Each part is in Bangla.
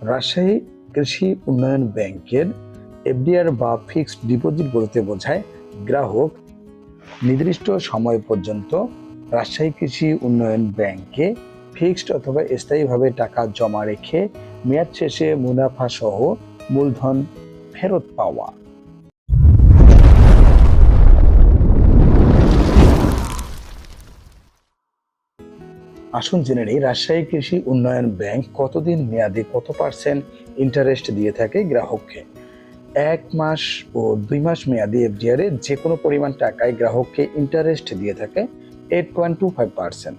রাজশাহী কৃষি উন্নয়ন ব্যাংকের এফডিআর বা ফিক্সড ডিপোজিট বলতে বোঝায় গ্রাহক নির্দিষ্ট সময় পর্যন্ত রাজশাহী কৃষি উন্নয়ন ব্যাংকে ফিক্সড অথবা স্থায়ীভাবে টাকা জমা রেখে মেয়াদ শেষে মুনাফা সহ মূলধন ফেরত পাওয়া। আসুন জেনে নেই রাজশাহী কৃষি উন্নয়ন ব্যাংক কতদিন মেয়াদে কত পার্সেন্ট ইন্টারেস্ট দিয়ে থাকে গ্রাহককে। 1 মাস ও 2 মাস মেয়াদী এফডিআর এ যে কোনো পরিমাণ টাকায় গ্রাহককে ইন্টারেস্ট দিয়ে থাকে 8.25%।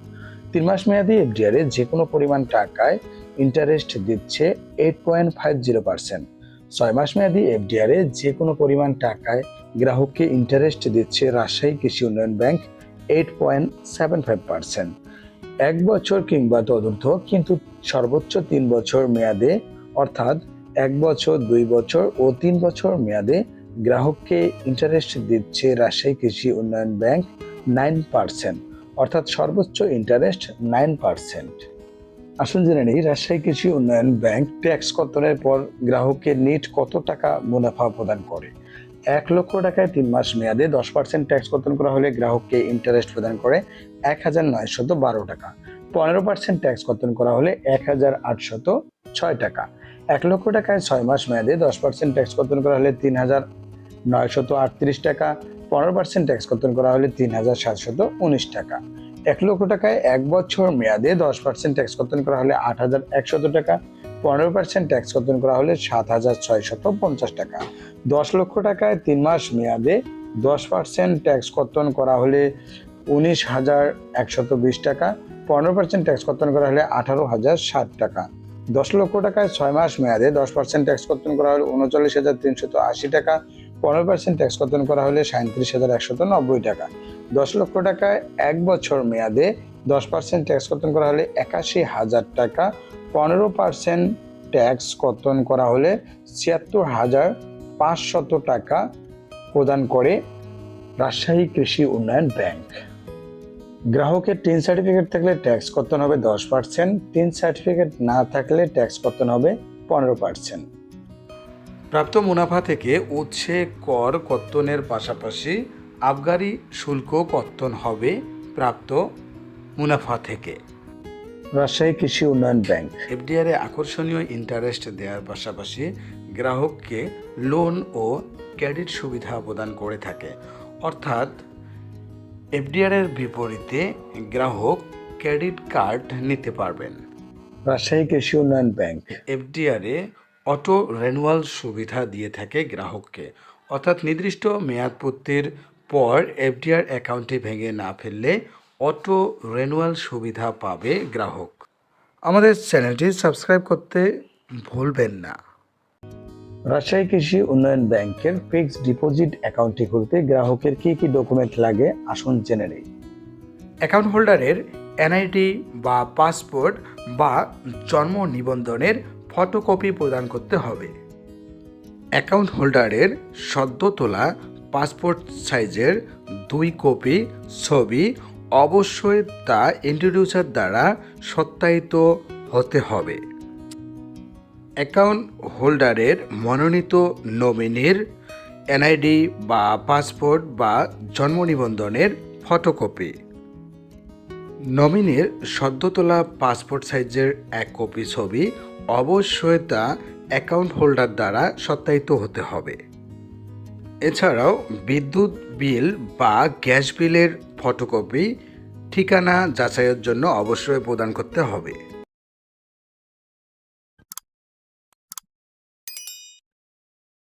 3 মাস মেয়াদী এফডিআর এ যে কোনো পরিমাণ টাকায় ইন্টারেস্ট দিচ্ছে 8.50%। 6 মাস মেয়াদী এফডিআর এ যে কোনো পরিমাণ টাকায় গ্রাহককে ইন্টারেস্ট দিচ্ছে রাজশাহী কৃষি উন্নয়ন ব্যাংক 8.75%। 1 বছর কিংবা তদূর্ধ্ব কিন্তু সর্বোচ্চ 3 বছর মেয়াদে অর্থাৎ 1 বছর, 2 বছর ও 3 বছর মেয়াদে গ্রাহককে ইন্টারেস্ট দিচ্ছে রাজশাহী কৃষি উন্নয়ন ব্যাংক 9%, অর্থাৎ সর্বোচ্চ ইন্টারেস্ট 9%। আসুন জেনে নিই রাজশাহী কৃষি উন্নয়ন ব্যাংক ট্যাক্স কর্তনের পর গ্রাহককে নেট কত টাকা মুনাফা প্রদান করে। 1 লক্ষ টাকায় 3 মাস মেয়াদে 10% ট্যাক্স কর্তন করা হলে গ্রাহককে ইন্টারেস্ট প্রদান করে 1912 টাকা। 15% ট্যাক্স কর্তন করা হলে 1806 টাকা। 1 লক্ষ টাকায় 6 মাস মেয়াদে 10% ট্যাক্স কর্তন করা হলে 3938 টাকা। 15% ট্যাক্স কর্তন করা হলে 3719 টাকা। 1 লক্ষ টাকায় 1 বছর মেয়াদে 10% ট্যাক্স কর্তন করা হলে 8100 টাকা। 15% ট্যাক্স কর্তন করা হলে 7650 টাকা। 10 লক্ষ টাকায় 3 মাস মেয়াদে 10% ট্যাক্স কর্তন করা হলে 19120 টাকা। 15% ট্যাক্স কর্তন করা হলে 18060 টাকা। 10 লক্ষ টাকায় 6 মাস মেয়াদে 10% ট্যাক্স কর্তন করা হলে 39380 টাকা। 15% ট্যাক্স কর্তন করা হলে 37190 টাকা। 10 লক্ষ টাকায় 1 বছর মেয়াদে 10% ট্যাক্স কর্তন করা হলে 81000 টাকা। 15% ট্যাক্স কর্তন করা হলে 76500 টাকা প্রদান করে রাজশাহী কৃষি উন্নয়ন ব্যাংক। গ্রাহকের টিন সার্টিফিকেট থাকলে ট্যাক্স কর্তন হবে 10%, টিন সার্টিফিকেট না থাকলে ট্যাক্স কর্তন হবে 15%। প্রাপ্ত মুনাফা থেকে উৎসে কর কর্তনের পাশাপাশি আবগারি শুল্ক কর্তন হবে প্রাপ্ত মুনাফা থেকে। রাজশাহী কৃষি উন্নয়ন ব্যাংক এফডিআর এ আকর্ষণীয় ইন্টারেস্ট দেওয়ার পাশাপাশি গ্রাহককে লোন ও ক্রেডিট সুবিধা প্রদান করে থাকে, অর্থাৎ এফডিআর এর বিপরীতে গ্রাহক ক্রেডিট কার্ড নিতে পারবেন। রাজশাহী কৃষি উন্নয়ন ব্যাংক এফডিআর এ অটো রেনুয়াল সুবিধা দিয়ে থাকে গ্রাহককে, অর্থাৎ নির্দিষ্ট মেয়াদপূর্তির পর এফডিআর অ্যাকাউন্টটি ভেঙে না ফেললে অটো রেনুয়াল সুবিধা পাবে গ্রাহক। আমাদের চ্যানেলটি সাবস্ক্রাইব করতে ভুলবেন না। রাজশাহী কৃষি উন্নয়ন ব্যাংকের ফিক্সড ডিপোজিট অ্যাকাউন্টটি খুলতে গ্রাহকের কি কি ডকুমেন্ট লাগে আসুন জেনে নেই। অ্যাকাউন্ট হোল্ডারের এনআইডি বা পাসপোর্ট বা জন্ম নিবন্ধনের ফটোকপি প্রদান করতে হবে। অ্যাকাউন্ট হোল্ডারের সদ্য তোলা পাসপোর্ট সাইজের 2 কপি ছবি অবশ্যই তা ইন্ট্রোডিউসার দ্বারা সত্যায়িত হতে হবে। অ্যাকাউন্ট হোল্ডারের মনোনীত নমিনির এনআইডি বা পাসপোর্ট বা জন্ম নিবন্ধনের ফটোকপি। নমিনির সদ্য তোলা পাসপোর্ট সাইজের 1 কপি ছবি অবশ্যই তা অ্যাকাউন্ট হোল্ডার দ্বারা সত্যায়িত হতে হবে। এছাড়াও বিদ্যুৎ বিল বা গ্যাস বিলের ফটোকপি ঠিকানা যাচাইয়ের জন্য অবশ্যই প্রদান করতে হবে।